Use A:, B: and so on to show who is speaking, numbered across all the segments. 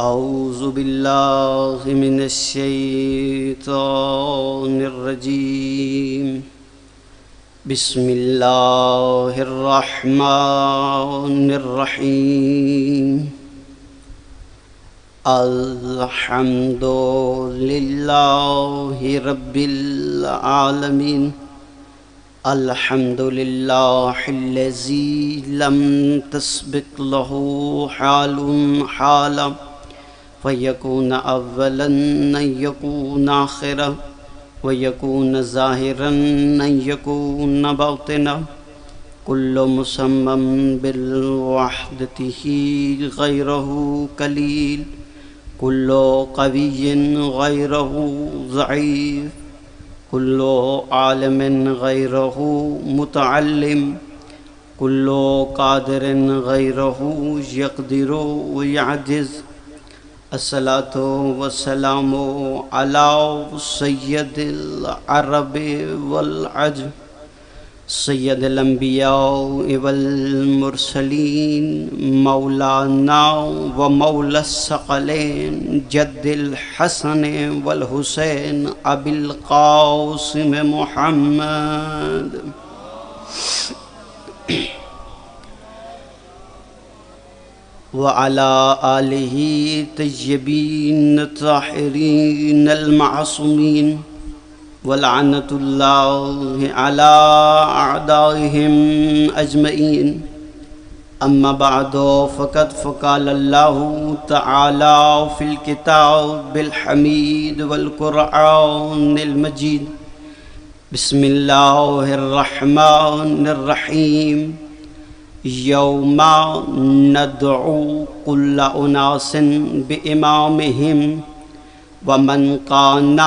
A: اعوذ باللہ من الشیطان الرجیم بسم اللہ الرحمن الرحیم الحمد للہ رب العالمین الحمد للہ الذی لم تسبق له حال حالا فیکون اولا ان یکون آخرا ویکون ظاہرا ان یکون باطنا کل مسمم بالوحدتہ غیرہ قلیل کل قوی غیرہ ضعیف کل عالم غیرہ متعلم کل قادر غیرہ یقدر ویعجز الصلاة والسلام علی سید العرب والعجم سید الانبیاء والمرسلین مولانا و مولا الثقلین جد الحسن والحسین ابی القاسم محمد وعلى آلہ طیبین الطاہرین المعصومین ولعنت اللہ علی اعدائہم اجمعین اما بعد فقد فقال اللہ تعالی فی الکتاب الحمید والقرآن المجید بسم اللہ الرحمن الرحیم یوم ندعو کل اناس بامامہم ومن کان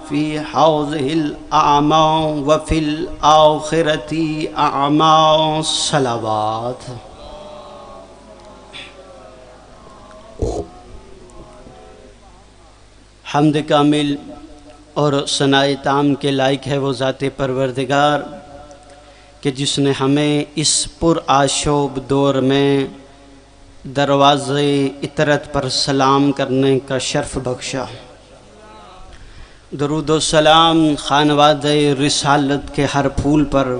A: فی ہذہ الاعمى وفی الآخرۃ اعمى صلوات۔ حمد کامل اور ثناء تام کے لائق ہے وہ ذات پروردگار کہ جس نے ہمیں اس پرآشوب دور میں دروازے اطرت پر سلام کرنے کا شرف بخشا۔ درود و سلام خانواد رسالت کے ہر پھول پر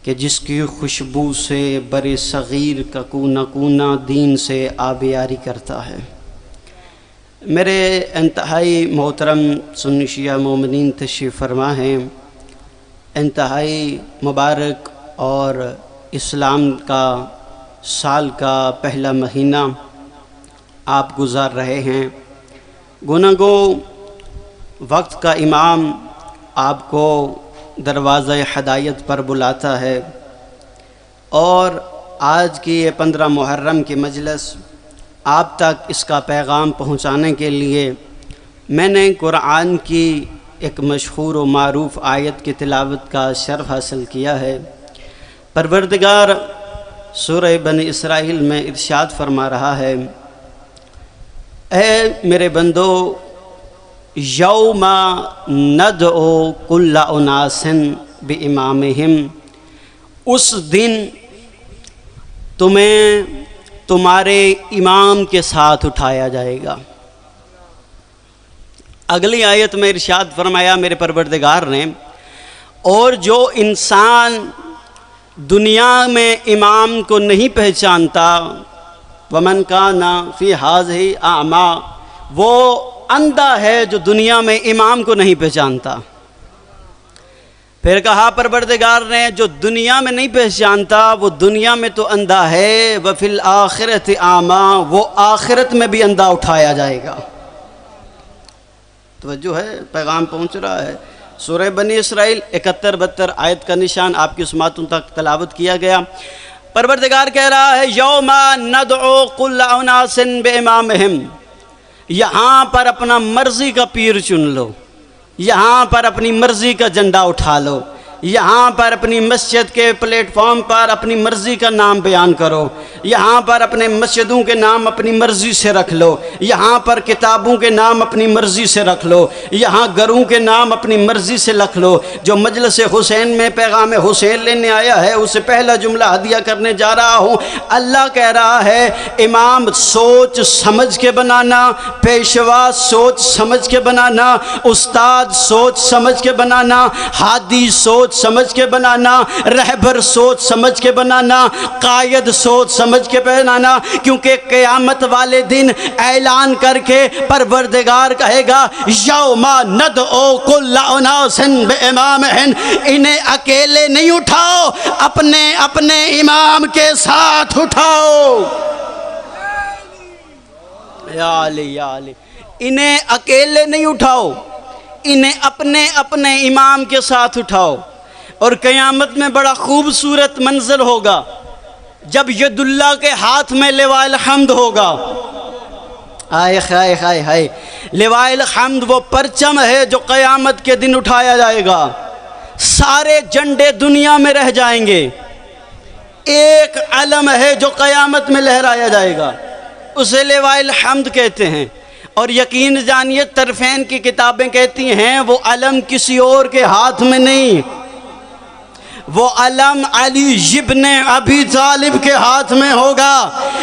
A: کہ جس کی خوشبو سے بر صغیر کا کونا کونا دین سے آبیاری کرتا ہے۔ میرے انتہائی محترم سنی شیعہ مومنین تشریف فرما ہیں، انتہائی مبارک اور اسلام کا سال کا پہلا مہینہ آپ گزار رہے ہیں۔ گناگو وقت کا امام آپ کو دروازہ ہدایت پر بلاتا ہے، اور آج کی یہ 15 محرم کی مجلس آپ تک اس کا پیغام پہنچانے کے لیے میں نے قرآن کی ایک مشہور و معروف آیت کی تلاوت کا شرف حاصل کیا ہے۔ پروردگار سورہ بنی اسرائیل میں ارشاد فرما رہا ہے، اے میرے بندو یوم ندعو کل اناس بامامہم، اس دن تمہیں تمہارے امام کے ساتھ اٹھایا جائے گا۔ اگلی آیت میں ارشاد فرمایا میرے پروردگار نے، اور جو انسان دنیا میں امام کو نہیں پہچانتا ومن کان فی ھذہ اعمیٰ، وہ اندھا ہے جو دنیا میں امام کو نہیں پہچانتا۔ پھر کہا پروردگار نے جو دنیا میں نہیں پہچانتا وہ دنیا میں تو اندھا ہے، وفی الآخرۃ اعمیٰ، وہ آخرت میں بھی اندھا اٹھایا جائے گا۔ توجہ ہے، پیغام پہنچ رہا ہے۔ سورہ بنی اسرائیل 71-72 آیت کا نشان آپ کی سماعتوں تک تلاوت کیا گیا۔ پروردگار کہہ رہا ہے یوم ندعو کل اناس بامامہم، یہاں پر اپنا مرضی کا پیر چن لو، یہاں پر اپنی مرضی کا جھنڈا اٹھا لو، یہاں پر اپنی مسجد کے پلیٹ فارم پر اپنی مرضی کا نام بیان کرو، یہاں پر اپنے مسجدوں کے نام اپنی مرضی سے رکھ لو، یہاں پر کتابوں کے نام اپنی مرضی سے رکھ لو، یہاں گھروں کے نام اپنی مرضی سے رکھ لو۔ جو مجلس حسین میں پیغام حسین لینے آیا ہے اسے پہلا جملہ ہدیہ کرنے جا رہا ہوں۔ اللہ کہہ رہا ہے امام سوچ سمجھ کے بنانا، پیشوا سوچ سمجھ کے بنانا، استاد سوچ سمجھ کے بنانا، ہادی سوچ سمجھ کے بنانا، رہبر سوچ سمجھ کے بنانا، قائد سوچ سمجھ کے بنانا، کیونکہ قیامت والے دن اعلان کر کے پروردگار کہے گا یوم ندعو کل اناس بامامہم، انہیں اکیلے نہیں اٹھاؤ، اپنے اپنے امام کے ساتھ اٹھاؤ۔ یا علی یا علی، انہیں اکیلے نہیں اٹھاؤ، انہیں اپنے اپنے امام کے ساتھ اٹھاؤ۔ اور قیامت میں بڑا خوبصورت منظر ہوگا جب ید اللہ کے ہاتھ میں لواء الحمد ہوگا۔ ہائے ہائے ہائے ہائے، لواء الحمد وہ پرچم ہے جو قیامت کے دن اٹھایا جائے گا، سارے جھنڈے دنیا میں رہ جائیں گے، ایک علم ہے جو قیامت میں لہرایا جائے گا، اسے لواء الحمد کہتے ہیں۔ اور یقین جانیے طرفین کی کتابیں کہتی ہیں وہ علم کسی اور کے ہاتھ میں نہیں، وہ علم علی ابن ابی طالب کے ہاتھ میں ہوگا۔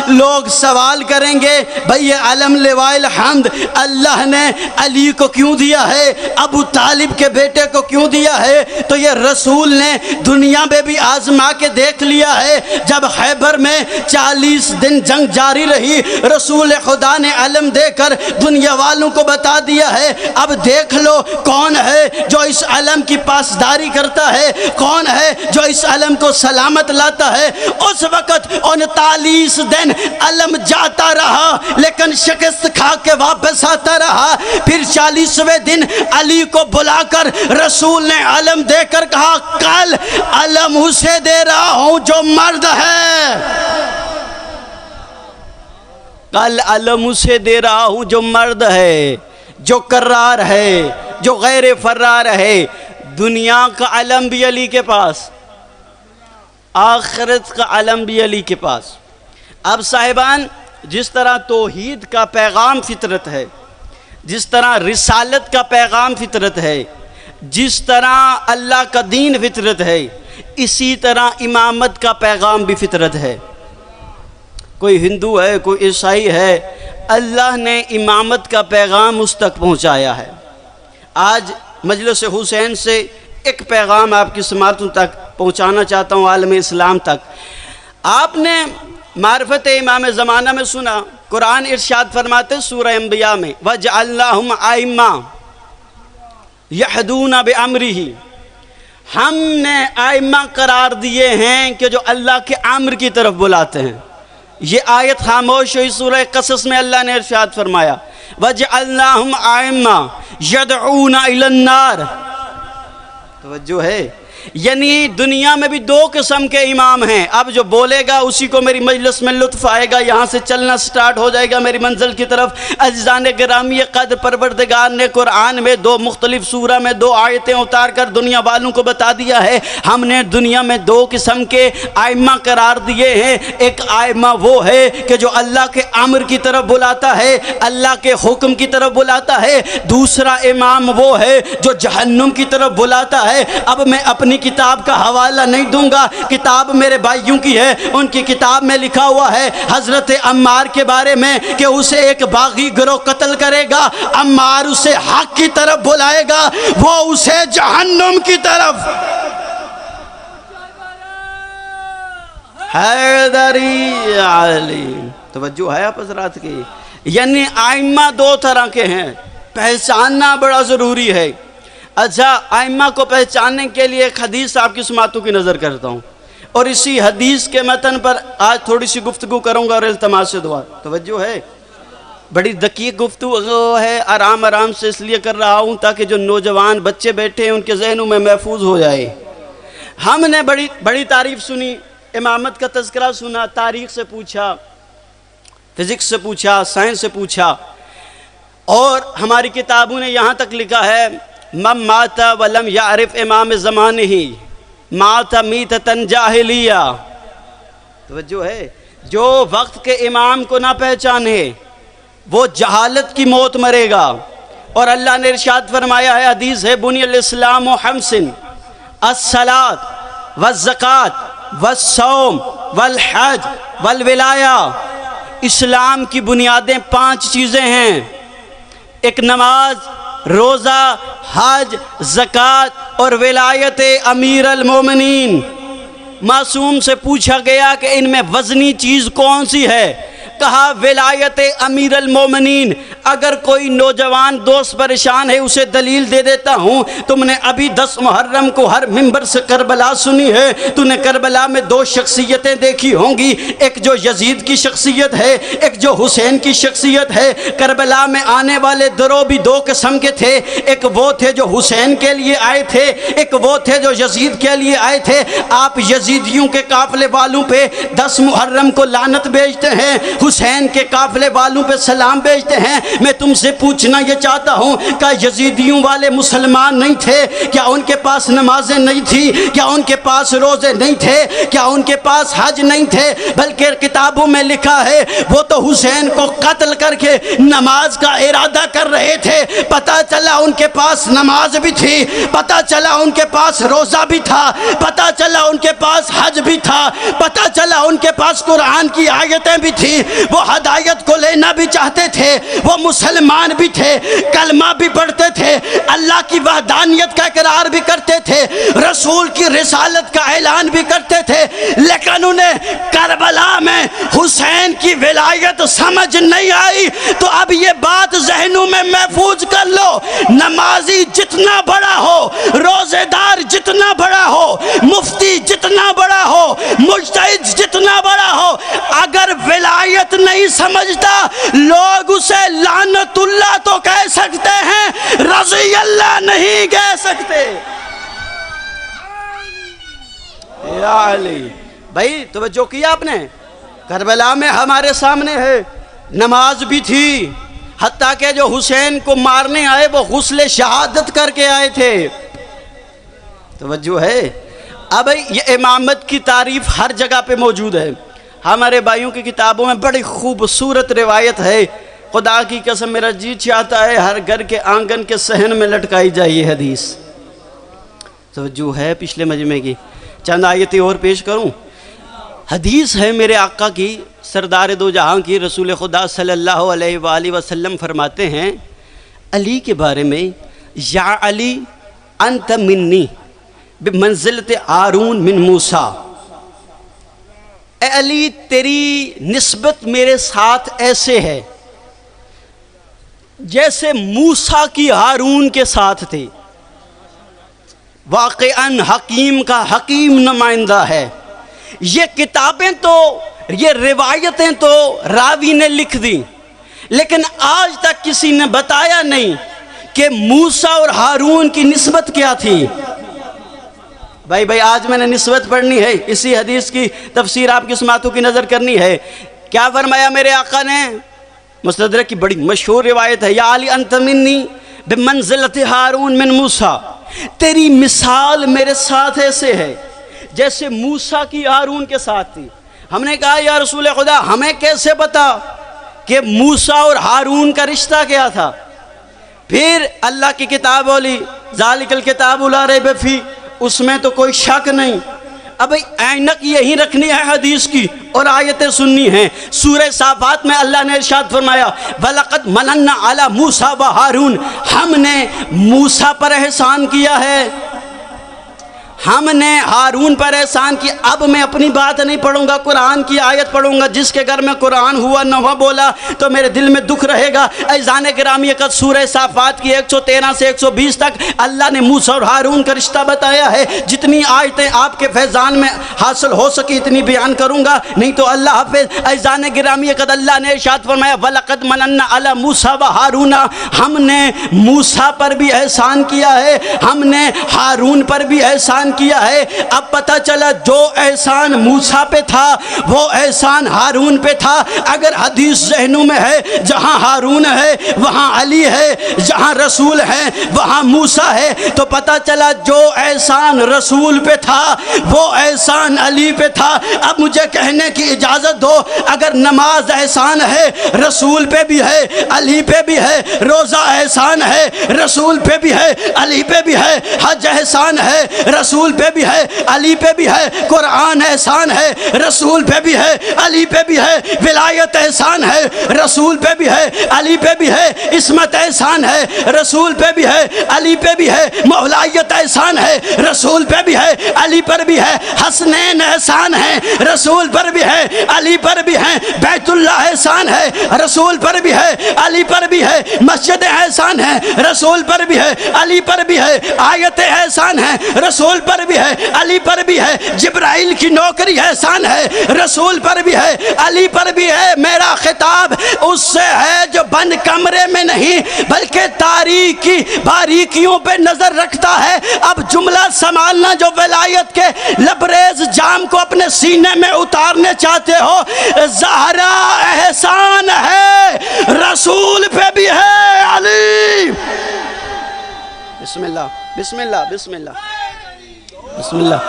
A: لوگ سوال کریں گے بھئی یہ علم لواء الحمد اللہ نے علی کو کیوں دیا ہے، ابو طالب کے بیٹے کو کیوں دیا ہے؟ تو یہ رسول نے دنیا میں بھی آزما کے دیکھ لیا ہے۔ جب خیبر میں 40 دن جنگ جاری رہی، رسول خدا نے علم دے کر دنیا والوں کو بتا دیا ہے اب دیکھ لو کون ہے جو اس علم کی پاسداری کرتا ہے، کون ہے جو اس علم کو سلامت لاتا ہے۔ اس وقت 39 دن علم جاتا رہا لیکن شکست کھا کے واپس آتا رہا۔ پھر 40ویں دن علی کو بلا کر رسول نے علم دے کر کہا کل علم اسے دے رہا ہوں جو مرد ہے، کل علم اسے دے رہا ہوں جو مرد ہے، جو کرار ہے، جو غیر فرار ہے۔ دنیا کا علم بھی علی کے پاس، آخرت کا علم بھی علی کے پاس۔ اب صاحبان، جس طرح توحید کا پیغام فطرت ہے، جس طرح رسالت کا پیغام فطرت ہے، جس طرح اللہ کا دین فطرت ہے، اسی طرح امامت کا پیغام بھی فطرت ہے۔ کوئی ہندو ہے، کوئی عیسائی ہے، اللہ نے امامت کا پیغام اس تک پہنچایا ہے۔ آج مجلس حسین سے ایک پیغام آپ کی سماعتوں تک پہنچانا چاہتا ہوں، عالم اسلام تک۔ آپ نے معرفت امام زمانہ میں سنا، قرآن ارشاد فرماتے سورہ انبیاء میں وَجَعَلْنَاهُمْ أَئِمَّةً يَهْدُونَ بِأَمْرِهِ، ہم نے ائمہ قرار دیے ہیں کہ جو اللہ کے امر کی طرف بلاتے ہیں۔ یہ آیت خاموش ہوئی، سورہ قصص میں اللہ نے ارشاد فرمایا وَجَعَلْنَاهُمْ أَئِمَّةً يَدْعُونَ إِلَى النَّارِ۔ توجہ ہے، یعنی دنیا میں بھی دو قسم کے امام ہیں۔ اب جو بولے گا اسی کو میری مجلس میں لطف آئے گا، یہاں سے چلنا سٹارٹ ہو جائے گا میری منزل کی طرف۔ عزیزان گرامی قدر، پروردگار نے قرآن میں 2 مختلف سورہ میں 2 آیتیں اتار کر دنیا والوں کو بتا دیا ہے ہم نے دنیا میں 2 قسم کے ائمہ قرار دیے ہیں۔ ایک ائمہ وہ ہے کہ جو اللہ کے امر کی طرف بلاتا ہے، اللہ کے حکم کی طرف بلاتا ہے۔ دوسرا امام وہ ہے جو جہنم کی طرف بلاتا ہے۔ اب میں اپنی کتاب کا حوالہ نہیں دوں گا، کتاب میرے بھائیوں کی ہے، ان کی کتاب میں لکھا ہوا ہے حضرت عمار کے بارے میں کہ اسے ایک باغی گروہ قتل کرے گا، عمار اسے حق کی طرف بلائے گا، وہ اسے جہنم کی طرف۔ حیدری علی، توجہ ہے آپ حضرات کی؟ یعنی ائمہ 2 طرح کے ہیں، پہچاننا بڑا ضروری ہے۔ اچھا، ائمہ کو پہچاننے کے لیے ایک حدیث آپ کی سماعتوں کی نظر کرتا ہوں، اور اسی حدیث کے متن پر آج تھوڑی سی گفتگو کروں گا اور التماس سے دعا۔ توجہ ہے، بڑی دقیق گفتگو ہے، آرام آرام سے اس لیے کر رہا ہوں تاکہ جو نوجوان بچے بیٹھے ہیں ان کے ذہنوں میں محفوظ ہو جائے۔ ہم نے بڑی تعریف سنی، امامت کا تذکرہ سنا، تاریخ سے پوچھا، فزکس سے پوچھا، سائنس سے پوچھا، اور ہماری کتابوں نے یہاں تک لکھا ہے من مات ولم یعرف امام زمانہ مات میتتن جاہلیہ. توجہ ہے، جو وقت کے امام کو نہ پہچانے وہ جہالت کی موت مرے گا. اور اللہ نے ارشاد فرمایا ہے، حدیث ہے، بنی الاسلام خمس، الصلاۃ والزکوٰۃ والصوم والحج والولایہ. اسلام کی بنیادیں 5 چیزیں ہیں، ایک نماز، روزہ، حج، زکوٰۃ اور ولایت امیر المومنین. معصوم سے پوچھا گیا کہ ان میں وزنی چیز کون سی ہے؟ کہا ولایت امیر المومنین. اگر کوئی نوجوان دوست پریشان ہے اسے دلیل دے دیتا ہوں. تم نے ابھی 10 محرم کو ہر ممبر سے کربلا سنی ہے. تو نے کربلا میں 2 شخصیتیں دیکھی ہوں گی، ایک جو یزید کی شخصیت ہے، ایک جو حسین کی شخصیت ہے. کربلا میں آنے والے درو بھی 2 قسم کے تھے، ایک وہ تھے جو حسین کے لیے آئے تھے، ایک وہ تھے جو یزید کے لیے آئے تھے. آپ یزیدیوں کے قافلے والوں پہ 10 محرم کو لعنت بھیجتے ہیں، حسین کے قافلے والوں پہ سلام بھیجتے ہیں. میں تم سے پوچھنا یہ چاہتا ہوں، کیا یزیدیوں والے مسلمان نہیں تھے؟ کیا ان کے پاس نمازیں نہیں تھی؟ کیا ان کے پاس روزے نہیں تھے؟ کیا ان کے پاس حج نہیں تھے؟ بلکہ کتابوں میں لکھا ہے وہ تو حسین کو قتل کر کے نماز کا ارادہ کر رہے تھے. پتہ چلا ان کے پاس نماز بھی تھی، پتہ چلا ان کے پاس روزہ بھی تھا، پتہ چلا ان کے پاس حج بھی تھا، پتہ چلا ان کے پاس قرآن کی آیتیں بھی تھی. وہ ہدایت کو لینا بھی چاہتے تھے، وہ مسلمان بھی تھے، کلمہ بھی پڑھتے تھے، اللہ کی وحدانیت کا اقرار بھی کرتے تھے، رسول کی رسالت کا اعلان بھی کرتے تھے. لیکن انہیں کربلا میں حسین کی ولایت سمجھ نہیں آئی. تو اب یہ بات ذہنوں میں محفوظ کر لو، نمازی جتنا بڑا ہو، روزے دار جتنا بڑا ہو، مفتی جتنا بڑا ہو، مجتہد جتنا بڑا ہو، اگر ولایت نہیں سمجھتا لوگ اسے لعنت اللہ تو کہہ سکتے ہیں، رضی اللہ نہیں کہہ سکتے. یا علی بھائی توجہ کیا آپ نے؟ کربلا میں ہمارے سامنے ہے، نماز بھی تھی، حتیٰ کہ جو حسین کو مارنے آئے وہ غسل شہادت کر کے آئے تھے. توجہ ہے. اب یہ امامت کی تعریف ہر جگہ پہ موجود ہے. ہمارے بھائیوں کی کتابوں میں بڑی خوبصورت روایت ہے. خدا کی قسم میرا جی چاہتا ہے ہر گھر کے آنگن کے صحن میں لٹکائی جائے یہ حدیث. توجہ ہے پچھلے مجمع کی. چند آیتیں اور پیش کروں. حدیث ہے میرے آقا کی، سردار دو جہاں کی، رسول خدا صلی اللہ علیہ وآلہ وسلم فرماتے ہیں علی کے بارے میں، یا علی انت منی بمنزلت ہارون من موسیٰ. اے علی تیری نسبت میرے ساتھ ایسے ہے جیسے موسیٰ کی ہارون کے ساتھ تھی. واقعاً حکیم کا حکیم نمائندہ ہے. یہ کتابیں تو، یہ روایتیں تو راوی نے لکھ دی، لیکن آج تک کسی نے بتایا نہیں کہ موسیٰ اور ہارون کی نسبت کیا تھی. بھائی آج میں نے نسبت پڑھنی ہے، اسی حدیث کی تفسیر آپ کی سماعتوں کی نظر کرنی ہے. کیا فرمایا میرے آقا نے؟ مستدرک کی بڑی مشہور روایت ہے، یا علی انت منی بمنزلت ہارون من موسیٰ. تیری مثال میرے ساتھ ایسے ہے جیسے موسیٰ کی ہارون کے ساتھ تھی. ہم نے کہا یا رسول خدا ہمیں کیسے پتا کہ موسیٰ اور ہارون کا رشتہ کیا تھا؟ پھر اللہ کی کتاب بولی ذالک الکتاب لا ریب فیہ، اس میں تو کوئی شک نہیں. اب عینک یہی رکھنی ہے حدیث کی اور آیتیں سننی ہیں. سورہ صافات میں اللہ نے ارشاد فرمایا وَلَقَدْ مَنَنَّا عَلَى مُوسَىٰ وَهَارُونَ، ہم نے موسیٰ پر احسان کیا ہے، ہم نے ہارون پر احسان کی. اب میں اپنی بات نہیں پڑھوں گا، قرآن کی آیت پڑھوں گا. جس کے گھر میں قرآن ہوا نہ ہوا بولا تو میرے دل میں دکھ رہے گا. عزیزان گرامی قد سورہ صافات کی 113 سے 120 تک اللہ نے موسیٰ اور ہارون کا رشتہ بتایا ہے. جتنی آیتیں آپ کے فیضان میں حاصل ہو سکی اتنی بیان کروں گا، نہیں تو اللہ حافظ. عزیزان گرامی قد اللہ نے ارشاد فرمایا وَلَقَدْ مَنَنَّا عَلَى مُوسَىٰ وَهَارُونَ، ہم نے موسیٰ پر بھی احسان کیا ہے، ہم نے ہارون پر بھی احسان کیا ہے۔ اب پتہ چلا جو احسان موسیٰ پہ تھا وہ احسان ہارون پہ تھا۔ اگر حدیث ذہنوں میں ہے جہاں ہارون ہے وہاں علی ہے، جہاں رسول ہے وہاں موسیٰ ہے، تو پتہ چلا جو احسان رسول پہ تھا وہ احسان علی پہ تھا۔ اب مجھے کہنے کی اجازت دو، اگر نماز احسان ہے رسول پہ بھی ہے علی پہ بھی ہے، روزہ احسان ہے رسول پہ بھی ہے علی پہ بھی ہے، حج احسان ہے رسول پہ بھی ہے علی پہ بھی ہے، قرآن احسان ہے رسول پہ بھی ہے علی پہ بھی ہے، ولایت احسان ہے رسول پہ بھی ہے علی پہ بھی ہے، عصمت احسان ہے رسول پہ بھی ہے علی پہ بھی ہے، مولایت احسان ہے رسول پہ بھی ہے علی پر بھی ہے، حسنین احسان ہے رسول پر بھی ہے علی پر بھی ہے، بیت اللہ احسان ہے رسول پر بھی ہے علی پر بھی ہے، مسجد احسان ہے رسول پر بھی ہے علی پر بھی ہے، آیت احسان ہے رسول پر بھی ہے علی پر بھی ہے، جبرائیل کی نوکری احسان ہے رسول پر بھی ہے علی پر بھی ہے۔ میرا خطاب اس سے ہے جو بند کمرے میں نہیں بلکہ تاریکی باریکیوں پہ نظر رکھتا ہے۔ اب جملہ سنبھالنا، جو ولایت کے لبریز جام کو اپنے سینے میں اتارنے چاہتے ہو، زہرا احسان ہے رسول پہ بھی ہے علی۔ بسم اللہ بسم اللہ بسم اللہ بسم اللہ۔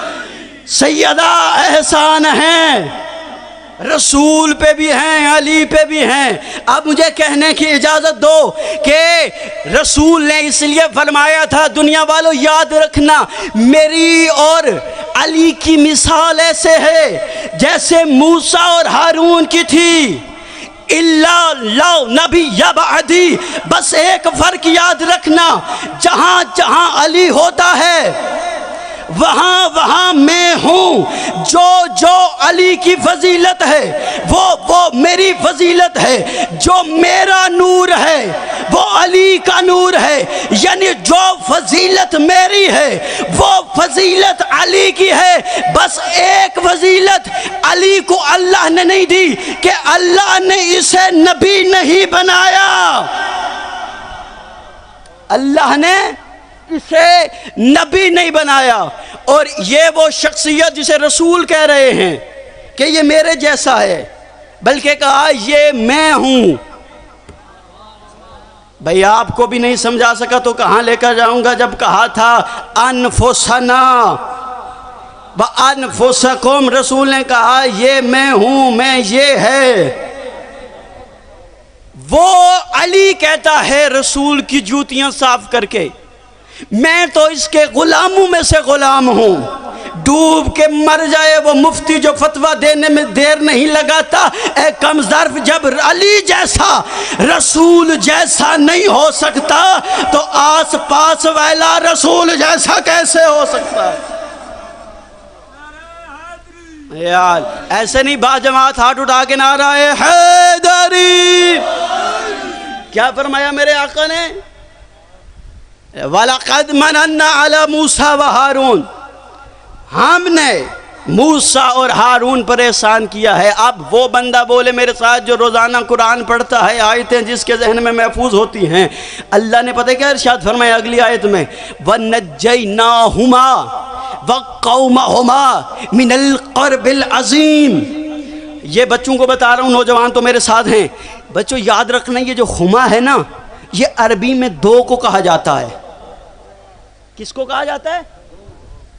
A: سیدہ احسان ہیں رسول پہ بھی ہیں علی پہ بھی ہیں۔ اب مجھے کہنے کی اجازت دو کہ رسول نے اس لیے فرمایا تھا، دنیا والوں یاد رکھنا میری اور علی کی مثال ایسے ہے جیسے موسیٰ اور ہارون کی تھی، اللہ لو نبی بعدی، بس ایک فرق یاد رکھنا، جہاں جہاں علی ہوتا ہے وہاں وہاں میں ہوں، جو علی کی فضیلت ہے وہ میری فضیلت ہے، جو میرا نور ہے وہ علی کا نور ہے، یعنی جو فضیلت میری ہے وہ فضیلت علی کی ہے۔ بس ایک فضیلت علی کو اللہ نے نہیں دی کہ اللہ نے اسے نبی نہیں بنایا، اللہ نے اسے نبی نہیں بنایا۔ اور یہ وہ شخصیت جسے رسول کہہ رہے ہیں کہ یہ میرے جیسا ہے، بلکہ کہا یہ میں ہوں۔ بھئی آپ کو بھی نہیں سمجھا سکا تو کہاں لے کر جاؤں گا، جب کہا تھا انفسنا وانفسکم، رسول نے کہا یہ میں ہوں، میں یہ ہے۔ وہ علی کہتا ہے رسول کی جوتیاں صاف کر کے، میں تو اس کے غلاموں میں سے غلام ہوں، ڈوب کے مر جائے وہ مفتی جو فتویٰ دینے میں دیر نہیں لگاتا۔ اے کم ظرف، جب علی جیسا رسول جیسا نہیں ہو سکتا تو آس پاس والا رسول جیسا کیسے ہو سکتا ہے؟ یار ایسے نہیں با جماعت ہاتھ اٹھا کے نعرہ حیدری، کیا فرمایا میرے آقا نے؟ وَلَقَدْ مَنَنَّا عَلَى مُوسَى وَهَارُونَ، ہم نے موسیٰ اور ہارون پر احسان کیا ہے۔ اب وہ بندہ بولے میرے ساتھ جو روزانہ قرآن پڑھتا ہے، آیتیں جس کے ذہن میں محفوظ ہوتی ہیں، اللہ نے پتہ کیا ارشاد فرمایا اگلی آیت میں؟ وَنَجَّيْنَاهُمَا وَقَوْمَهُمَا مِنَ الْقَرْبِ الْعَظِيمِ۔ یہ بچوں کو بتا رہا ہوں، نوجوان تو میرے ساتھ ہیں۔ بچوں یاد رکھنا، یہ جو ہما ہے نا، یہ عربی میں دو کو کہا جاتا ہے۔ کس کو کہا جاتا ہے؟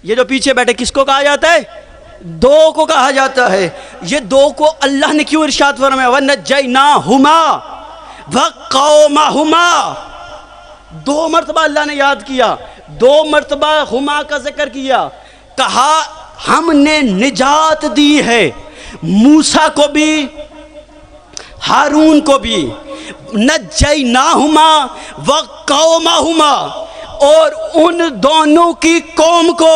A: یہ جو پیچھے بیٹھے کس کو کہا جاتا ہے؟ دو کو کہا جاتا ہے۔ یہ دو کو اللہ نے کیوں ارشاد فرمایا؟ وَنَجَّيْنَاهُمَا وَقَوْمَهُمَا، دو مرتبہ اللہ نے یاد کیا، دو مرتبہ ہما کا ذکر کیا، کہا ہم نے نجات دی ہے موسیٰ کو بھی ہارون کو بھی، نجیناہما وقومہما، اور ان دونوں کی قوم کو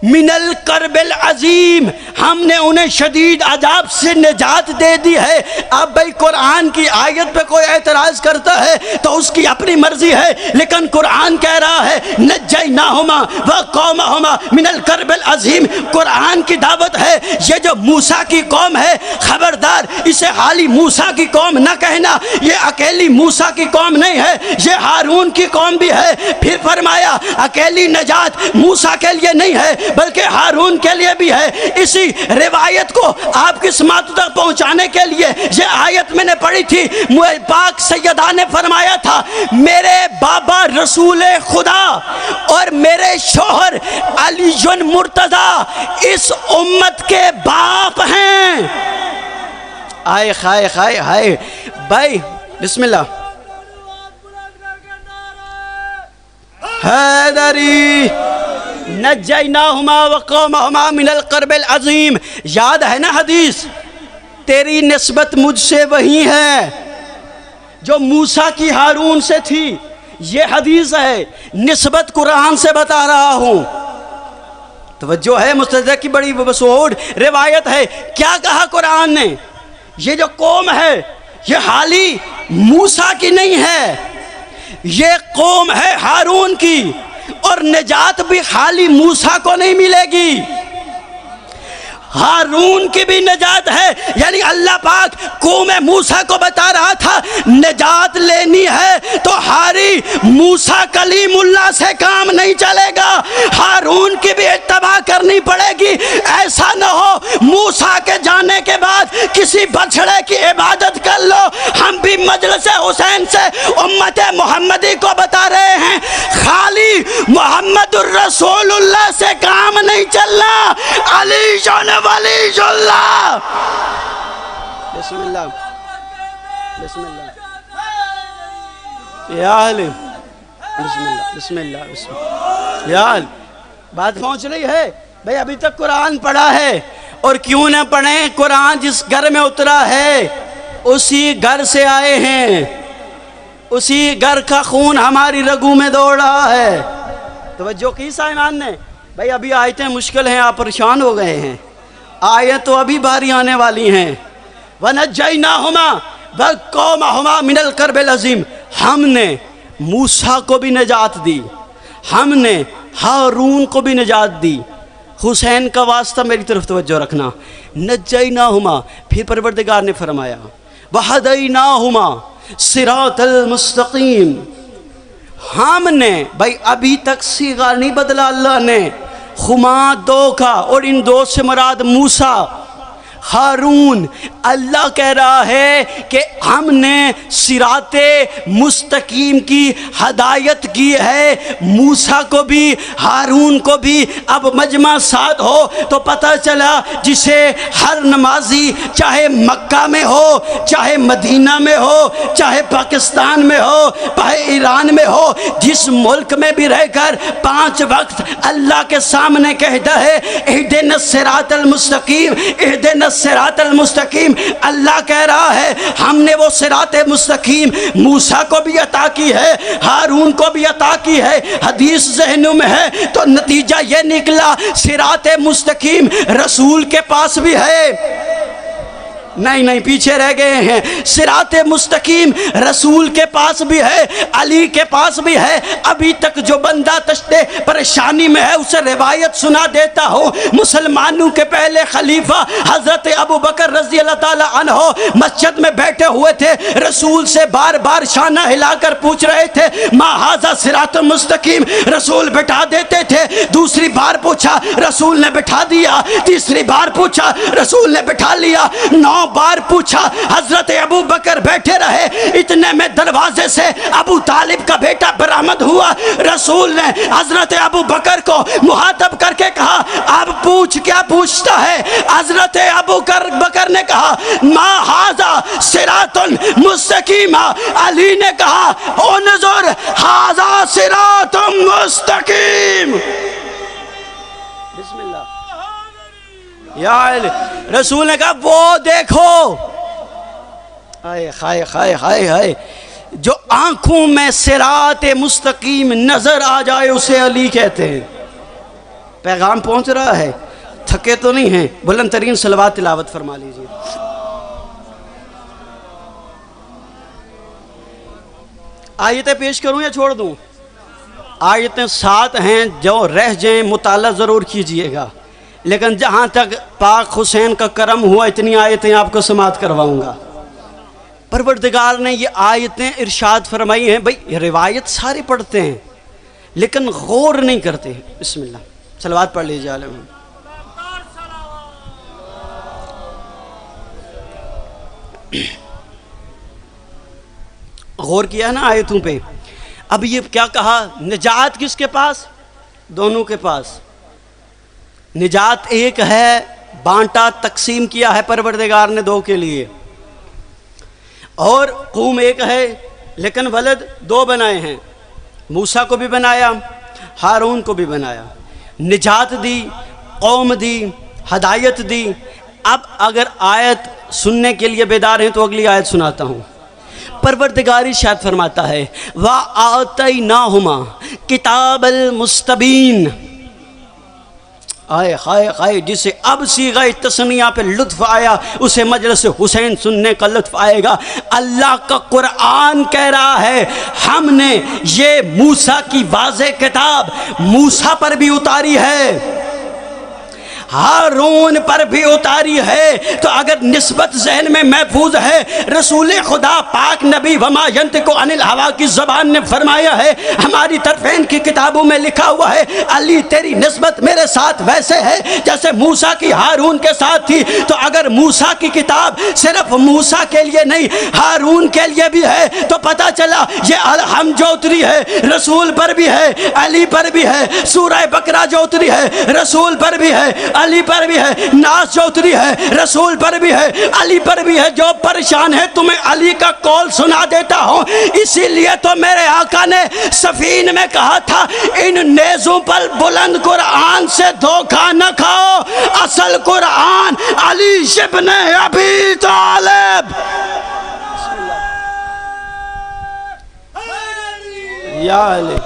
A: من الکرب العظیم، ہم نے انہیں شدید عذاب سے نجات دے دی ہے۔ اب بھائی قرآن کی آیت پہ کوئی اعتراض کرتا ہے تو اس کی اپنی مرضی ہے، لیکن قرآن کہہ رہا ہے نجیناہما وقومہما من الکرب العظیم۔ قرآن کی دعوت ہے یہ جو موسیٰ کی قوم ہے، خبردار اسے حالی موسیٰ کی قوم نہ کہنا، یہ اکیلی موسیٰ کی قوم نہیں ہے، یہ ہارون کی قوم بھی ہے۔ پھر فرمایا اکیلی نجات موسیٰ کے لیے نہیں ہے بلکہ ہارون کے لیے بھی ہے۔ اسی روایت کو آپ کی سماعت تک پہنچانے کے لیے یہ آیت میں نے پڑھی تھی، پاک سیدہ نے فرمایا تھا میرے بابا رسول خدا اور میرے شوہر علی مرتضی اس امت کے باپ ہیں۔ آئے خائے خائے ہائے بھائی، بسم اللہ۔ حیدری نجیناہما وقومہما من الکرب العظیم، یاد ہے نا حدیث، تیری نسبت مجھ سے وہی ہے جو موسیٰ کی ہارون سے تھی۔ یہ حدیث ہے، نسبت قرآن سے بتا رہا ہوں۔ توجہ ہے، مستدرک کی بڑی مسعود روایت ہے۔ کیا کہا قرآن نے؟ یہ جو قوم ہے یہ حالی موسیٰ کی نہیں ہے، یہ قوم ہے ہارون کی، اور نجات بھی خالی موسیٰ کو نہیں ملے گی، ہارون کی بھی نجات ہے۔ یعنی اللہ پاک قوم موسیٰ کو بتا رہا تھا نجات لینی ہے تو ہاری موسیٰ کلیم اللہ سے کام نہیں چلے گا، ہارون کی بھی اتباع کرنی پڑے گی۔ ایسا نہ ہو موسیٰ کے جانے کے بعد کسی بچڑے کی عبادت کر لو۔ ہم بھی مجلس حسین سے امت محمدی کو بتا رہے ہیں خالی محمد الرسول اللہ سے کام نہیں چلنا، علی جان ولی اللہ۔ بسم اللہ بسم اللہ یا علی، بسم اللہ بسم اللہ بسم اللہ یا علی۔ بات پہنچ رہی ہے بھئی، ابھی تک قرآن پڑھا ہے، اور کیوں نہ پڑھیں؟ قرآن جس گھر میں اترا ہے اسی گھر سے آئے ہیں، اسی گھر کا خون ہماری رگوں میں دوڑ رہا ہے۔ توجہ کی سائمان نے؟ بھئی ابھی آیتیں مشکل ہیں، آپ پریشان ہو گئے ہیں، آیت تو ابھی باری آنے والی ہیں۔ وَنَجَّيْنَاهُمَا وَقَوْمَهُمَا مِنَ الْكَرْبِ الْعَظِيمِ، ہم نے موسیٰ کو بھی نجات دی، ہم نے ہارون کو بھی نجات دی۔ حسین کا واسطہ میری طرف توجہ رکھنا۔ نَجَّيْنَاهُمَا، پھر پروردگار نے فرمایا وَهَدَيْنَاهُمَا صِرَاطَ الْمُسْتَقِيمِ، ہم نے بھائی ابھی تک صیغہ نہیں بدلا اللہ نے، خما دو کا، اور ان دو سے مراد موسیٰ ہارون۔ اللہ کہہ رہا ہے کہ ہم نے صراط مستقیم کی ہدایت کی ہے، موسیٰ کو بھی ہارون کو بھی۔ اب مجمع ساتھ ہو تو پتہ چلا جسے ہر نمازی چاہے مکہ میں ہو، چاہے مدینہ میں ہو، چاہے پاکستان میں ہو، چاہے ایران میں ہو، جس ملک میں بھی رہ کر 5 وقت اللہ کے سامنے کہتا ہے اہدنا الصراط المستقیم، اہدنا الصراط المستقیم۔ اللہ کہہ رہا ہے ہم نے وہ صراط مستقیم موسیٰ کو بھی عطا کی ہے، ہارون کو بھی عطا کی ہے۔ حدیث ذہنوں میں ہے تو نتیجہ یہ نکلا صراط مستقیم رسول کے پاس بھی ہے۔ نہیں پیچھے رہ گئے ہیں، صراط مستقیم رسول کے پاس بھی ہے، علی کے پاس بھی ہے۔ ابھی تک جو بندہ تشتے پریشانی میں ہے اسے روایت سنا دیتا ہوں، مسلمانوں کے پہلے خلیفہ حضرت ابو بکر رضی اللہ تعالی عنہ مسجد میں بیٹھے ہوئے تھے، رسول سے بار بار شانہ ہلا کر پوچھ رہے تھے ما ھذا صراط مستقیم، رسول بٹھا دیتے تھے۔ دوسری بار پوچھا رسول نے بٹھا دیا، تیسری بار پوچھا رسول نے بٹھا لیا، 9 بار پوچھا، حضرت ابو بکر بیٹھے رہے۔ اتنے میں دروازے سے ابو طالب کا بیٹا برآمد ہوا، رسول نے حضرت ابو بکر کو مخاطب کر کے کہا اب پوچھ، کیا پوچھتا ہے؟ حضرت ابو بکر نے کہا ما ھذا صراط مستقیم، علی نے کہا انظر ھذا صراط مستقیم۔ بسم اللہ یا علی، رسول نے کہا وہ دیکھو، ہائے ہائے ہائے ہائے ہائے، جو آنکھوں میں صراط مستقیم نظر آ جائے اسے علی کہتے ہیں۔ پیغام پہنچ رہا ہے؟ تھکے تو نہیں ہیں؟ بلند ترین صلوات تلاوت فرما لیجیے۔ آیتیں پیش کروں یا چھوڑ دوں؟ آیتیں 7 ہیں، جو رہ جائیں مطالعہ ضرور کیجئے گا، لیکن جہاں تک پاک حسین کا کرم ہوا اتنی آیتیں آپ کو سماعت کرواؤں گا۔ پروردگار نے یہ آیتیں ارشاد فرمائی ہیں، بھئی روایت سارے پڑھتے ہیں لیکن غور نہیں کرتے۔ بسم اللہ، صلوات پڑھ لیجیے عالم۔ غور کیا ہے نا آیتوں پہ؟ اب یہ کیا کہا؟ نجات کس کے پاس؟ دونوں کے پاس۔ نجات ایک ہے، بانٹا تقسیم کیا ہے پروردگار نے 2 کے لیے، اور قوم ایک ہے لیکن ولد 2 بنائے ہیں، موسیٰ کو بھی بنایا، ہارون کو بھی بنایا، نجات دی، قوم دی، ہدایت دی۔ اب اگر آیت سننے کے لیے بیدار ہیں تو اگلی آیت سناتا ہوں۔ پروردگاری شاید فرماتا ہے وَآتَيْنَاهُمَا کتاب المستبین۔ آئے ہائے ہائے، جسے اب صیغہ تثنیہ پہ لطف آیا اسے مجلس حسین سننے کا لطف آئے گا۔ اللہ کا قرآن کہہ رہا ہے ہم نے یہ موسیٰ کی واضح کتاب موسیٰ پر بھی اتاری ہے، ہارون پر بھی اتاری ہے۔ تو اگر نسبت ذہن میں محفوظ ہے، رسول خدا پاک نبی وما ینطق عن الہوا کی زبان نے فرمایا ہے، ہماری طرفین کی کتابوں میں لکھا ہوا ہے علی تیری نسبت میرے ساتھ ویسے ہے جیسے موسیٰ کی ہارون کے ساتھ تھی۔ تو اگر موسیٰ کی کتاب صرف موسیٰ کے لیے نہیں ہارون کے لیے بھی ہے تو پتہ چلا یہ الحم جو اتری ہے رسول پر بھی ہے، علی پر بھی ہے، سورہ بقرہ جو اتری ہے رسول پر بھی ہے، علی پر بھی ہے، ناس جو اتری ہے رسول پر بھی ہے، علی پر بھی ہے۔ جو پریشان ہے تمہیں علی کا قول سنا دیتا ہوں، اسی لیے تو میرے آقا نے سفین میں کہا تھا ان نیزوں پر بلند قرآن سے دھوکہ نہ کھاؤ، اصل قرآن علی ابن ابی طالب۔ یا علی،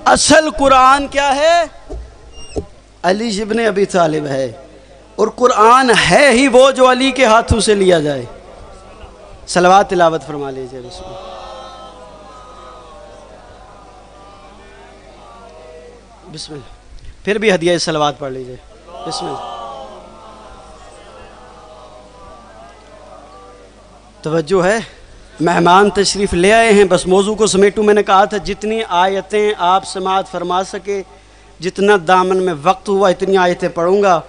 A: اصل قرآن کیا ہے؟ علی ابن ابی طالب ہے، اور قرآن ہے ہی وہ جو علی کے ہاتھوں سے لیا جائے۔ صلوات تلاوت فرما لیجیے۔ بسم اللہ، بسم اللہ، پھر بھی ہدیہ صلوات پڑھ لیجیے۔ بسم اللہ، توجہ ہے، مہمان تشریف لے آئے ہیں، بس موضوع کو سمیٹوں۔ میں نے کہا تھا جتنی آیتیں آپ سماعت فرما سکے، جتنا دامن میں وقت ہوا اتنی آیتیں پڑھوں گا،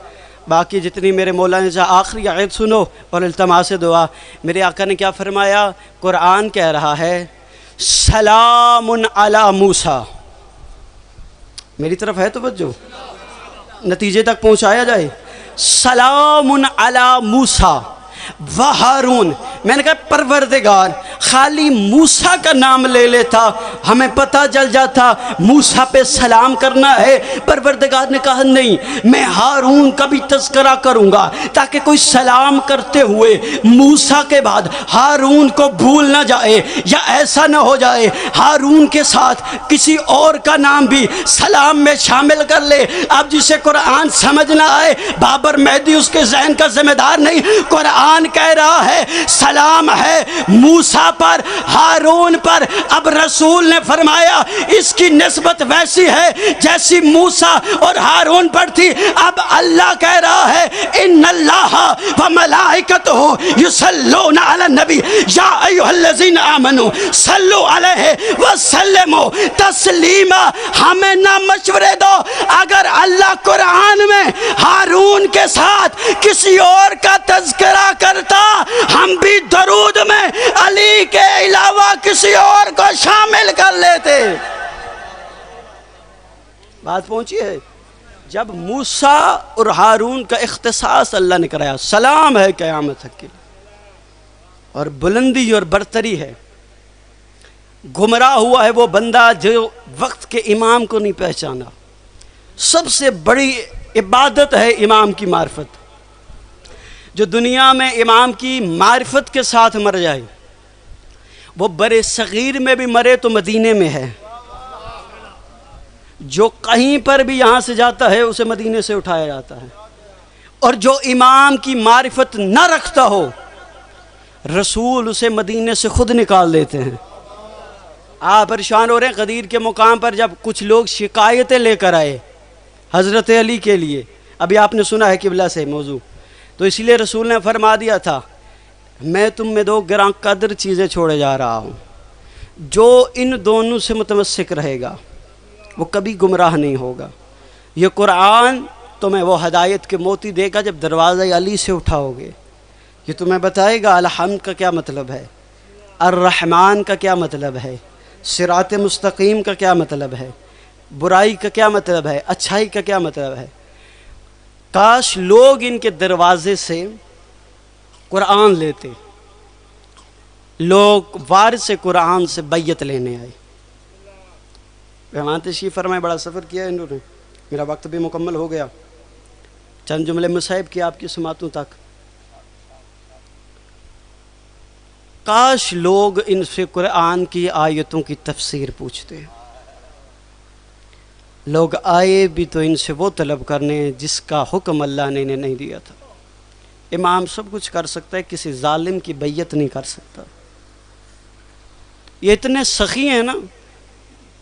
A: باقی جتنی میرے مولا نے چاہا آخری آیت سنو اور التماس دعا۔ میرے آقا نے کیا فرمایا؟ قرآن کہہ رہا ہے سلام علی موسیٰ۔ میری طرف ہے توجہ، نتیجے تک پہنچایا جائے۔ سلام علی موسیٰ و ہارون۔ میں نے کہا پروردگار خالی موسیٰ کا نام لے لیتا ہمیں پتہ چل جاتا موسیٰ پہ سلام کرنا ہے۔ پروردگار نے کہا نہیں، میں ہارون کا بھی تذکرہ کروں گا تاکہ کوئی سلام کرتے ہوئے موسیٰ کے بعد ہارون کو بھول نہ جائے، یا ایسا نہ ہو جائے ہارون کے ساتھ کسی اور کا نام بھی سلام میں شامل کر لے۔ اب جسے قرآن سمجھ نہ آئے، بابر مہدی اس کے ذہن کا ذمہ دار نہیں۔ قرآن کہہ رہا ہے سلام ہے موسیٰ پر، ہارون پر۔ اب رسول نے فرمایا اس کی نسبت ویسی ہے جیسی موسیٰ اور ہارون پر تھی۔ اب اللہ کہہ رہا ہے ان اللہ و ملائکتہ یصلون علی النبی یا ایھا الذین آمنوا صلوا علیہ وسلموا تسلیما۔ ہمیں نہ مشورے دو، اگر اللہ قرآن میں ہارون کے ساتھ کسی اور کا تذکرہ کرتا ہم بھی درود میں علی کے علاوہ کسی اور کو شامل کر لیتے۔ بات پہنچی ہے؟ جب موسیٰ اور ہارون کا اختصاص اللہ نے کرایا، سلام ہے قیامت تک کے، اور بلندی اور برتری ہے۔ گمراہ ہوا ہے وہ بندہ جو وقت کے امام کو نہیں پہچانا۔ سب سے بڑی عبادت ہے امام کی معرفت۔ جو دنیا میں امام کی معرفت کے ساتھ مر جائے، وہ برے صغیر میں بھی مرے تو مدینے میں ہے۔ جو کہیں پر بھی یہاں سے جاتا ہے اسے مدینے سے اٹھایا جاتا ہے، اور جو امام کی معرفت نہ رکھتا ہو رسول اسے مدینے سے خود نکال دیتے ہیں۔ آپ پریشان ہو رہے ہیں غدیر کے مقام پر جب کچھ لوگ شکایتیں لے کر آئے حضرت علی کے لیے، ابھی آپ نے سنا ہے قبلہ سے موضوع، تو اس لیے رسول نے فرما دیا تھا میں تم میں دو گراں قدر چیزیں چھوڑے جا رہا ہوں، جو ان دونوں سے متمسک رہے گا وہ کبھی گمراہ نہیں ہوگا۔ یہ قرآن تمہیں وہ ہدایت کے موتی دے گا جب دروازہ علی سے اٹھاؤ گے، یہ تمہیں بتائے گا الحمد کا کیا مطلب ہے، الرحمن کا کیا مطلب ہے، صراط مستقیم کا کیا مطلب ہے، برائی کا کیا مطلب ہے، اچھائی کا کیا مطلب ہے۔ کاش لوگ ان کے دروازے سے قرآن لیتے، لوگ وارث قرآن سے بیعت لینے آئے۔ مہمان تشریف فرمائے، بڑا سفر کیا انہوں نے، میرا وقت بھی مکمل ہو گیا، چند جملے مصاحب کی آپ کی سماعتوں تک۔ کاش لوگ ان سے قرآن کی آیتوں کی تفسیر پوچھتے ہیں۔ لوگ آئے بھی تو ان سے وہ طلب کرنے جس کا حکم اللہ نے انہیں نہیں دیا تھا۔ امام سب کچھ کر سکتا ہے، کسی ظالم کی بیعت نہیں کر سکتا۔ یہ اتنے سخی ہیں نا،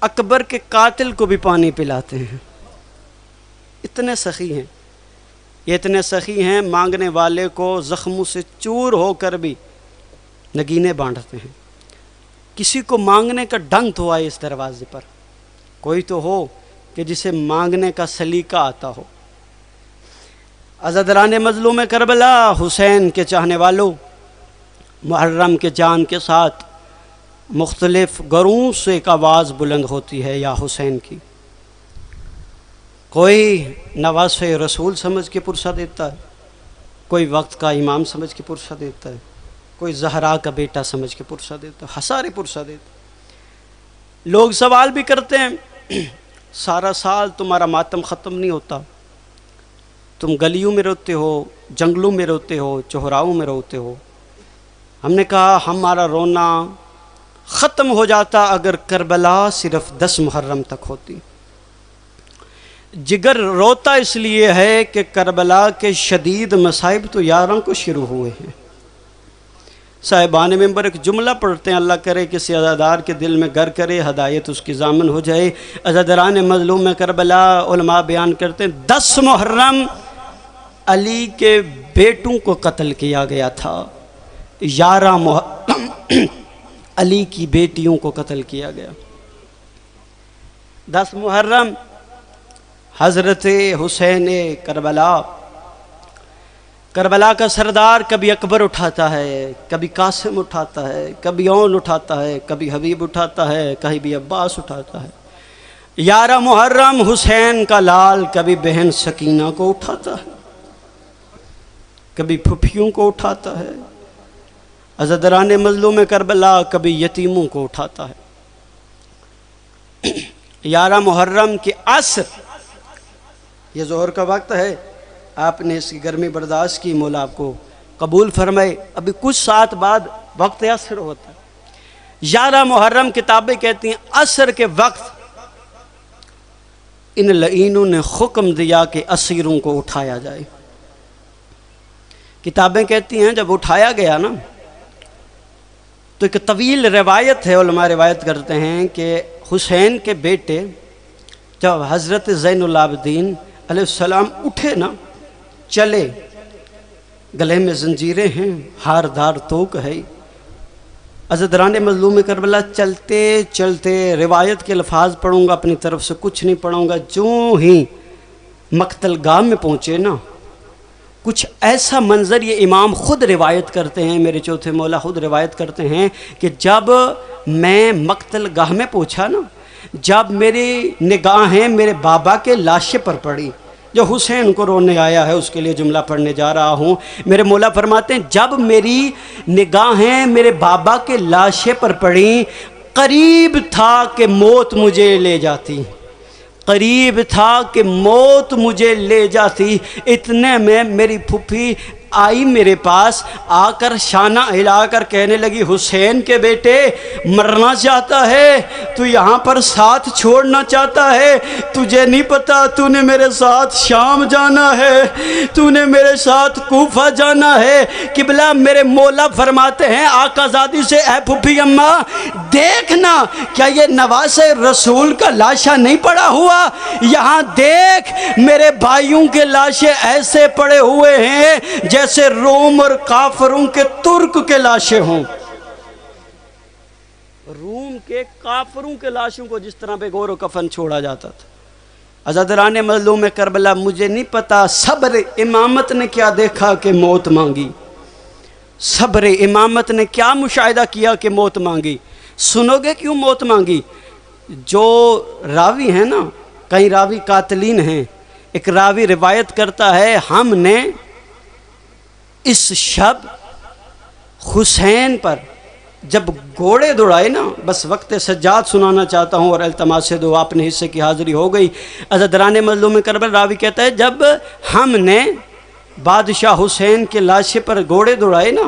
A: اکبر کے قاتل کو بھی پانی پلاتے ہیں، اتنے سخی ہیں یہ، اتنے سخی ہیں مانگنے والے کو زخموں سے چور ہو کر بھی نگینے بانٹتے ہیں۔ کسی کو مانگنے کا ڈنگ تو آئے اس دروازے پر، کوئی تو ہو کہ جسے مانگنے کا سلیقہ آتا ہو۔ عزاداران مظلوم کربلا، حسین کے چاہنے والوں، محرم کے جان کے ساتھ مختلف گروہوں سے ایک آواز بلند ہوتی ہے یا حسین کی۔ کوئی نواسہ رسول سمجھ کے پرسہ دیتا ہے، کوئی وقت کا امام سمجھ کے پرسہ دیتا ہے، کوئی زہرا کا بیٹا سمجھ کے پرسہ دیتا ہے، ہسارے پرسہ دیتا۔ لوگ سوال بھی کرتے ہیں سارا سال تمہارا ماتم ختم نہیں ہوتا، تم گلیوں میں روتے ہو، جنگلوں میں روتے ہو، چوراہوں میں روتے ہو۔ ہم نے کہا ہمارا رونا ختم ہو جاتا اگر کربلا صرف 10 محرم تک ہوتی۔ جگر روتا اس لیے ہے کہ کربلا کے شدید مصائب تو 11 کو شروع ہوئے ہیں۔ صاحبان ممبر ایک جملہ پڑھتے ہیں، اللہ کرے کسی عزادار کے دل میں گر کرے، ہدایت اس کی ضامن ہو جائے۔ عزاداران مظلوم کربلا علماء بیان کرتے ہیں 10 محرم علی کے بیٹوں کو قتل کیا گیا تھا، 11 محرم علی کی بیٹیوں کو قتل کیا گیا۔ 10 محرم حضرت حسین کربلا، کربلا کا سردار کبھی اکبر اٹھاتا ہے، کبھی قاسم اٹھاتا ہے، کبھی اون اٹھاتا ہے، کبھی حبیب اٹھاتا ہے، کہیں بھی عباس اٹھاتا ہے۔ 11 محرم حسین کا لال کبھی بہن سکینہ کو اٹھاتا ہے، کبھی پھپھیوں کو اٹھاتا ہے۔ عزاداران مظلوم کربلا کبھی یتیموں کو اٹھاتا ہے۔ 11 محرم کے عصر، یہ ظہر کا وقت ہے، آپ نے اس کی گرمی برداشت کی، مولا آپ کو قبول فرمائے۔ ابھی کچھ ساعت بعد وقت عصر ہوتا ہے۔ 11 محرم کتابیں کہتی ہیں عصر کے وقت ان لعینوں نے حکم دیا کہ اسیروں کو اٹھایا جائے۔ کتابیں کہتی ہیں جب اٹھایا گیا نا تو ایک طویل روایت ہے، علماء روایت کرتے ہیں کہ حسین کے بیٹے جب حضرت زین العابدین علیہ السلام اٹھے نا، چلے، گلے میں زنجیریں ہیں، ہار دار توک ہے۔ عزاداران مظلوم کربلا چلتے چلتے، روایت کے الفاظ پڑھوں گا، اپنی طرف سے کچھ نہیں پڑھوں گا، جو ہی مقتل گاہ میں پہنچے نا، کچھ ایسا منظر، یہ امام خود روایت کرتے ہیں، میرے چوتھے مولا خود روایت کرتے ہیں کہ جب میں مقتل گاہ میں پہنچا نا، جب میری نگاہیں میرے بابا کے لاشے پر پڑی، جو حسین کو رونے آیا ہے اس کے لیے جملہ پڑھنے جا رہا ہوں، میرے مولا فرماتے ہیں جب میری نگاہیں میرے بابا کے لاشے پر پڑیں، قریب تھا کہ موت مجھے لے جاتی، قریب تھا کہ موت مجھے لے جاتی۔ اتنے میں میری پھپھی آئی میرے پاس، آ کر شانہ ہلا کر کہنے لگی حسین کے بیٹے مرنا چاہتا ہے تو یہاں پر ساتھ چھوڑنا چاہتا ہے، تجھے نہیں پتا تو نے میرے ساتھ شام جانا ہے، تو نے میرے ساتھ کوفہ جانا ہے۔ قبلہ میرے مولا فرماتے ہیں آقا زادی سے، اے پھپھی اماں دیکھنا کیا یہ نواز رسول کا لاشا نہیں پڑا ہوا، یہاں دیکھ میرے بھائیوں کے لاشیں ایسے پڑے ہوئے ہیں جیسے روم اور کافروں کے ترک کے لاشیں ہوں، روم کے کافروں کے لاشوں کو جس طرح بے گور و کفن چھوڑا جاتا تھا۔ عزادران مظلوم کربلا مجھے نہیں پتا صبر امامت نے کیا دیکھا کہ موت مانگی، صبر امامت نے کیا مشاہدہ کیا کہ موت مانگی۔ سنو گے کیوں موت مانگی؟ جو راوی ہیں نا، کئی راوی قاتلین ہیں، ایک راوی روایت کرتا ہے ہم نے اس شب حسین پر جب گھوڑے دوڑائے نا، بس وقت سجاد سنانا چاہتا ہوں اور التماس دو اپنے حصے کی حاضری ہو گئی۔ عزادران مظلوم کربلا راوی کہتا ہے جب ہم نے بادشاہ حسین کے لاشے پر گھوڑے دوڑائے نا،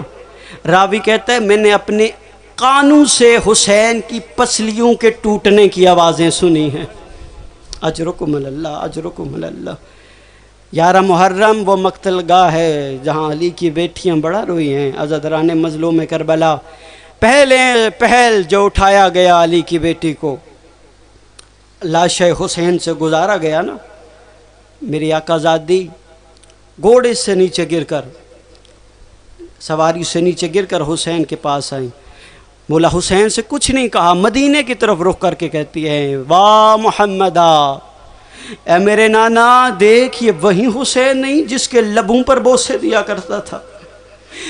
A: راوی کہتا ہے میں نے اپنے کانوں سے حسین کی پسلیوں کے ٹوٹنے کی آوازیں سنی ہیں۔ اجرکم اللہ، اجرکم اللہ۔ 11 محرم وہ مقتل گاہ ہے جہاں علی کی بیٹیاں بڑا روئی ہیں۔ عزادران مظلوم کربلا پہل جو اٹھایا گیا علی کی بیٹی کو لاش حسین سے گزارا گیا نا، میری آقا زادی گھوڑے سے نیچے گر کر، سواری سے نیچے گر کر حسین کے پاس آئیں، مولا حسین سے کچھ نہیں کہا، مدینے کی طرف رخ کر کے کہتی ہے واہ محمدہ، اے میرے نانا دیکھ یہ وہی حسین نہیں جس کے لبوں پر بوسے دیا کرتا تھا،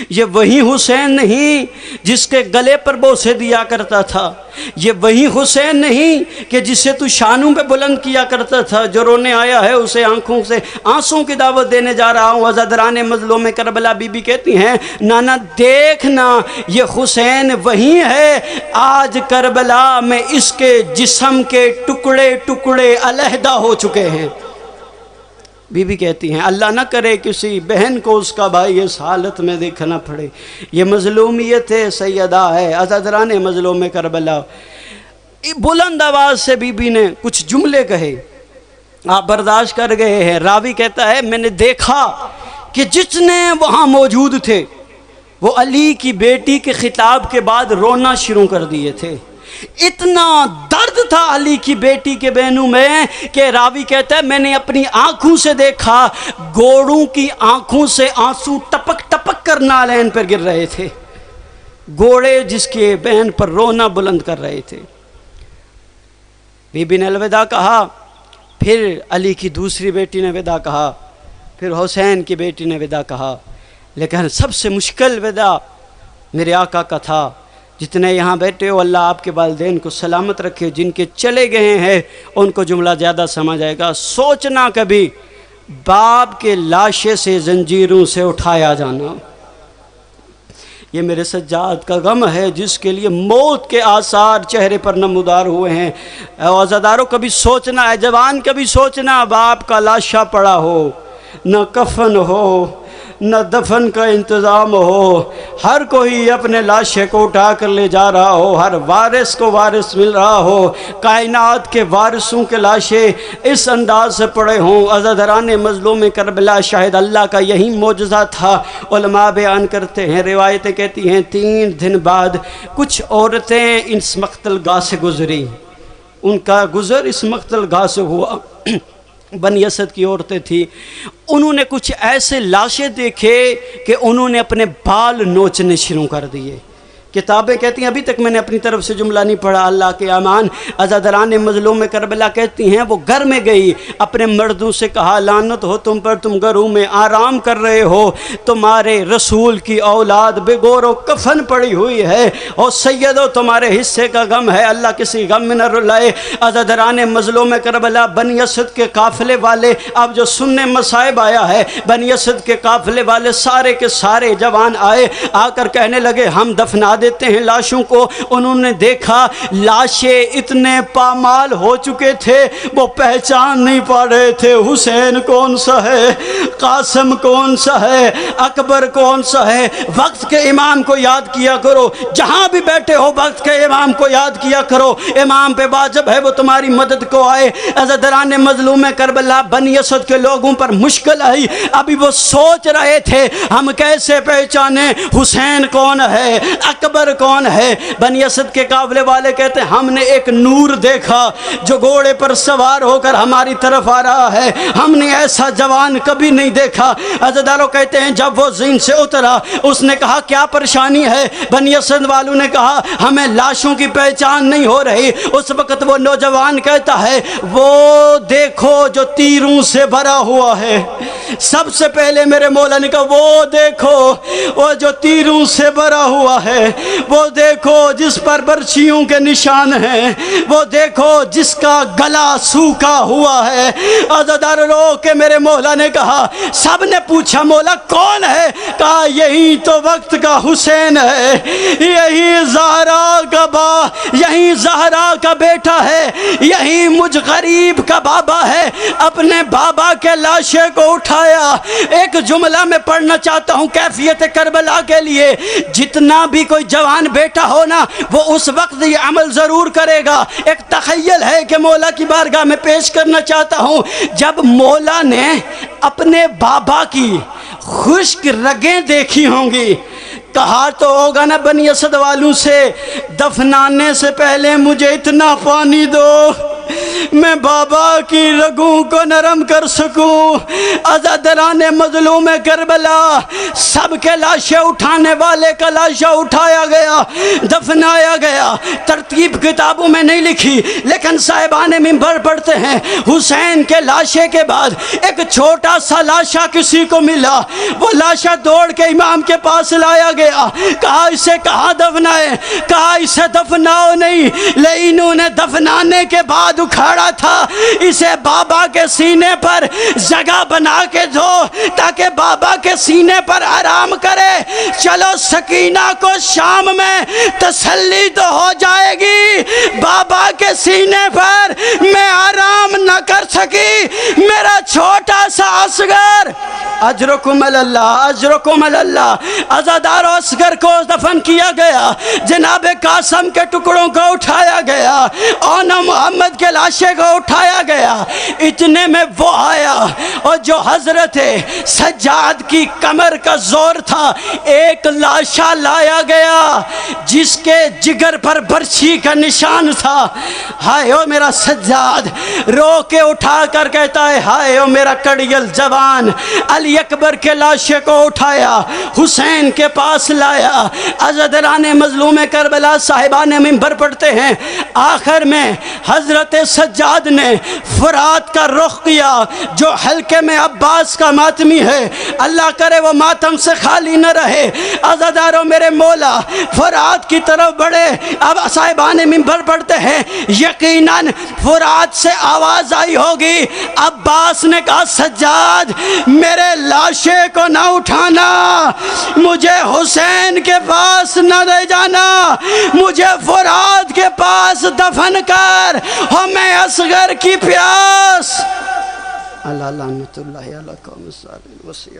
A: یہ وہی حسین نہیں جس کے گلے پر بوسے دیا کرتا تھا، یہ وہی حسین نہیں کہ جسے تو شانوں پہ بلند کیا کرتا تھا، جو رونے آیا ہے اسے آنکھوں سے آنسوں کی دعوت دینے جا رہا ہوں۔ عزادران مظلوم کربلا بی بی کہتی ہیں نانا دیکھنا یہ حسین وہی ہے، آج کربلا میں اس کے جسم کے ٹکڑے ٹکڑے علیحدہ ہو چکے ہیں۔ بی بی کہتی ہیں اللہ نہ کرے کسی بہن کو اس کا بھائی اس حالت میں دیکھنا پڑے، یہ مظلومیت ہے سیدہ ہے۔ عزادران مظلوم کربلا بلند آواز سے بی بی نے کچھ جملے کہے، آپ برداشت کر گئے ہیں۔ راوی کہتا ہے میں نے دیکھا کہ جتنے وہاں موجود تھے وہ علی کی بیٹی کے خطاب کے بعد رونا شروع کر دیے تھے، اتنا درد تھا علی کی بیٹی کے بینوں میں کہ راوی کہتا ہے میں نے اپنی آنکھوں سے دیکھا گھوڑوں کی آنکھوں سے آنسو ٹپک ٹپک کر نالین پر گر رہے تھے، گھوڑے جس کے بین پر رونا بلند کر رہے تھے۔ بی بی نے الوداع کہا، پھر علی کی دوسری بیٹی نے وداع کہا، پھر حسین کی بیٹی نے وداع کہا، لیکن سب سے مشکل وداع میرے آقا کا تھا۔ جتنے یہاں بیٹھے ہو اللہ آپ کے والدین کو سلامت رکھے، جن کے چلے گئے ہیں ان کو جملہ زیادہ سمجھ آئے گا۔ سوچنا کبھی باپ کے لاشے سے زنجیروں سے اٹھایا جانا، یہ میرے سجاد کا غم ہے جس کے لیے موت کے آثار چہرے پر نمودار ہوئے ہیں۔ عزاداروں کبھی سوچنا ہے، جوان کبھی سوچنا باپ کا لاشا پڑا ہو، نہ کفن ہو نہ دفن کا انتظام ہو، ہر کوئی اپنے لاشے کو اٹھا کر لے جا رہا ہو، ہر وارث کو وارث مل رہا ہو، کائنات کے وارثوں کے لاشیں اس انداز سے پڑے ہوں۔ عزادران مظلوم کربلا شاہد اللہ کا یہی معجزہ تھا۔ علماء بیان کرتے ہیں، روایتیں کہتی ہیں 3 دن بعد کچھ عورتیں اس مقتل گاہ سے گزری، ان کا گزر اس مقتل گاہ سے ہوا، بنی اسد کی عورتیں تھیں، انہوں نے کچھ ایسے لاشیں دیکھے کہ انہوں نے اپنے بال نوچنے شروع کر دیے۔ کتابیں کہتی ہیں، ابھی تک میں نے اپنی طرف سے جملہ نہیں پڑھا، اللہ کے امان، عزادران مظلوم کربلا کہتی ہیں وہ گھر میں گئی، اپنے مردوں سے کہا لعنت ہو تم پر، تم گھروں میں آرام کر رہے ہو، تمہارے رسول کی اولاد بے گور و کفن پڑی ہوئی ہے، اور سیدو تمہارے حصے کا غم ہے، اللہ کسی غم میں نہ رلائے۔ عزادران مظلوم کربلا بنی اسد کے قافلے والے، اب جو سننے مصائب آیا ہے، بنی اسد کے قافلے والے سارے کے سارے جوان آئے، آ کر کہنے لگے ہم دفنا دیتے ہیں لاشوں کو۔ انہوں نے دیکھا لاشیں اتنے پامال ہو چکے تھے وہ پہچان نہیں پا رہے تھے، حسین کون سا ہے، قاسم کون سا ہے، اکبر کون سا ہے۔ وقت کے امام کو یاد کیا کرو، جہاں بھی بیٹھے ہو وقت کے امام کو یاد کیا کرو، امام پہ واجب ہے وہ تمہاری مدد کو آئے۔ عزاداران مظلوم کربلا بنی اسد کے لوگوں پر مشکل آئی، ابھی وہ سوچ رہے تھے ہم کیسے پہچانے حسین کون ہے، اکبر کون ہے۔ بنی اسد کے قافلے والے کہتے ہیں ہم نے ایک نور دیکھا جو گھوڑے پر سوار ہو کر ہماری طرف آ رہا ہے، ہم نے ایسا جوان کبھی نہیں دیکھا۔ عزاداروں کہتے ہیں جب وہ زین سے اترا اس نے کہا کیا پریشانی ہے؟ بنی اسد والوں نے کہا ہمیں لاشوں کی پہچان نہیں ہو رہی۔ اس وقت وہ نوجوان کہتا ہے وہ دیکھو جو تیروں سے بھرا ہوا ہے۔ سب سے پہلے میرے مولا نے کہا وہ دیکھو وہ جو تیروں سے بھرا ہوا ہے، وہ دیکھو جس پر برچھیوں کے نشان ہیں، وہ دیکھو جس کا گلا سوکھا ہوا ہے۔ عزادار لوگ کہ میرے مولا نے کہا، سب نے پوچھا مولا کون ہے؟ کہا یہی تو وقت کا حسین ہے، یہی زہرا کا بیٹا ہے، یہی مجھ غریب کا بابا ہے۔ اپنے بابا کے لاشے کو اٹھایا۔ ایک جملہ میں پڑھنا چاہتا ہوں کیفیت کربلا کے لیے، جتنا بھی کوئی جوان بیٹا ہو نا وہ اس وقت یہ عمل ضرور کرے گا۔ ایک تخیل ہے کہ مولا کی بارگاہ میں پیش کرنا چاہتا ہوں، جب مولا نے اپنے بابا کی خشک رگیں دیکھی ہوں گی، کہا تو ہوگا نا بنی اسد والوں سے دفنانے سے پہلے مجھے اتنا پانی دو میں بابا کی رگوں کو نرم کر سکوں۔ عزاداران مظلوم کربلا سب کے لاشیں اٹھانے والے کا لاشا اٹھایا گیا، دفنایا گیا۔ ترتیب کتابوں میں نہیں لکھی لیکن صاحبان منبر پڑھتے ہیں حسین کے لاشے کے بعد ایک چھوٹا سا لاشا کسی کو ملا، وہ لاشا دوڑ کے امام کے پاس لایا گیا۔ کہا اسے کہاں دفنائے؟ کہا اسے دفناؤ نہیں، لیکن انہوں نے دفنانے کے بعد اکھاڑا تھا، اسے بابا کے سینے پر جگہ بنا کے دو تاکہ بابا کے سینے پر آرام کرے۔ چلو سکینہ کو شام میں تسلی تو ہو جائے گی، بابا کے سینے پر میں آرام نہ کر سکی، میرا چھوٹا سا اصغر، اجرکم اللہ اجرکم اللہ۔ عزادار اصغر کو دفن کیا گیا، جناب قاسم کے ٹکڑوں کو اٹھایا گیا، اونا محمد کے لاشے کو اٹھایا گیا۔ اتنے میں وہ آیا اور جو حضرت سجاد کی کمر کا زور تھا، ایک لاشا لایا گیا جس کے جگر پر برچھی کا نشان تھا۔ ہائے او میرا سجاد، رو کے اٹھا کر کہتا ہے ہائے او میرا کڑیل جوان۔ علی اکبر کے لاشے کو اٹھایا، حسین کے پاس لایا۔ عزاداران مظلوم کربلا صاحبان منبر پڑھتے ہیں آخر میں حضرت سجاد نے فرات کا رخ کیا جو حلقے میں عباس کا ماتمی ہے، اللہ کرے وہ ماتم سے خالی نہ رہے۔ عزاداروں میرے مولا فرات کی طرف بڑھے۔ اب صاحبان منبر پڑھتے ہیں یقیناً فرات سے آواز آئی ہوگی، عباس نے کہا سجاد میرے لاشے کو نہ اٹھانا، مجھے حسین کے پاس نہ لے جانا، مجھے فرات کے پاس دفن کر، ہمیں اصغر کی پیاس۔ اللہ لعنت اللہ علی قوم الظالمین وسیع